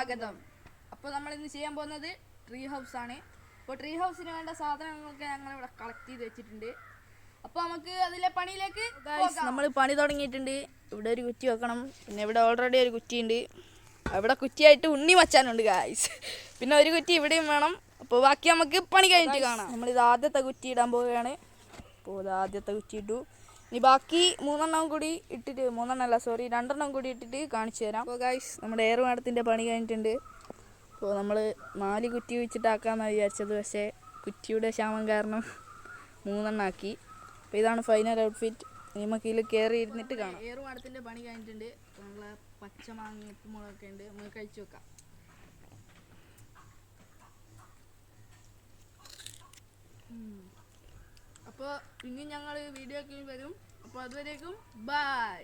സ്വാഗതം. അപ്പോൾ നമ്മൾ ഇന്ന് ചെയ്യാൻ പോകുന്നത് ട്രീ ഹൗസ് ആണ്. അപ്പോൾ ട്രീ ഹൗസിന് വേണ്ട സാധനങ്ങളൊക്കെ ഞങ്ങൾ ഇവിടെ കളക്ട് ചെയ്ത് വെച്ചിട്ടുണ്ട്. അപ്പോൾ നമുക്ക് അതിലെ പണിയിലേക്ക് നമ്മൾ പണി തുടങ്ങിയിട്ടുണ്ട്. ഇവിടെ ഒരു കുറ്റി വെക്കണം, പിന്നെ ഇവിടെ ഓൾറെഡി ഒരു കുറ്റിയുണ്ട്, അവിടെ കുറ്റിയായിട്ട് ഉണ്ണി മച്ചാനുണ്ട് ഗായ്സ്. പിന്നെ ഒരു കുറ്റി ഇവിടെയും വേണം. അപ്പോൾ ബാക്കി നമുക്ക് പണി കഴിഞ്ഞിട്ട് കാണാം. നമ്മളിത് ആദ്യത്തെ കുറ്റി ഇടാൻ പോവുകയാണ്. അപ്പോൾ ഇത് ആദ്യത്തെ കുറ്റി ഇട്ടു. ഇനി ബാക്കി രണ്ടെണ്ണം കൂടി ഇട്ടിട്ട് കാണിച്ചു തരാം. അപ്പോൾ ഗൈസ് നമ്മുടെ ഏറുമാടത്തിൻ്റെ പണി കഴിഞ്ഞിട്ടുണ്ട്. അപ്പോൾ നമ്മൾ 4 കുറ്റി വെച്ചിട്ടാക്കാമെന്നാണ് വിചാരിച്ചത്, പക്ഷേ കുറ്റിയുടെ ക്ഷാമം കാരണം 3 ആക്കി. അപ്പോൾ ഇതാണ് ഫൈനൽ ഔട്ട്ഫിറ്റ്. ഇനി നമുക്ക് ഇതിൽ കയറി ഇരുന്നിട്ട് കാണാം. ഏറുമാടത്തിൻ്റെ പണി കഴിഞ്ഞിട്ടുണ്ട്. നമ്മൾ പച്ചമാങ്ങ ഉപ്പുമുളകൊക്കെ ഉണ്ട്, നമുക്ക് കഴിച്ചു വെക്കാം. അപ്പോൾ ഇനി ഞങ്ങൾ വീഡിയോയ്ക്ക് വരും. അപ്പോൾ അതുവരേക്കും ബൈ.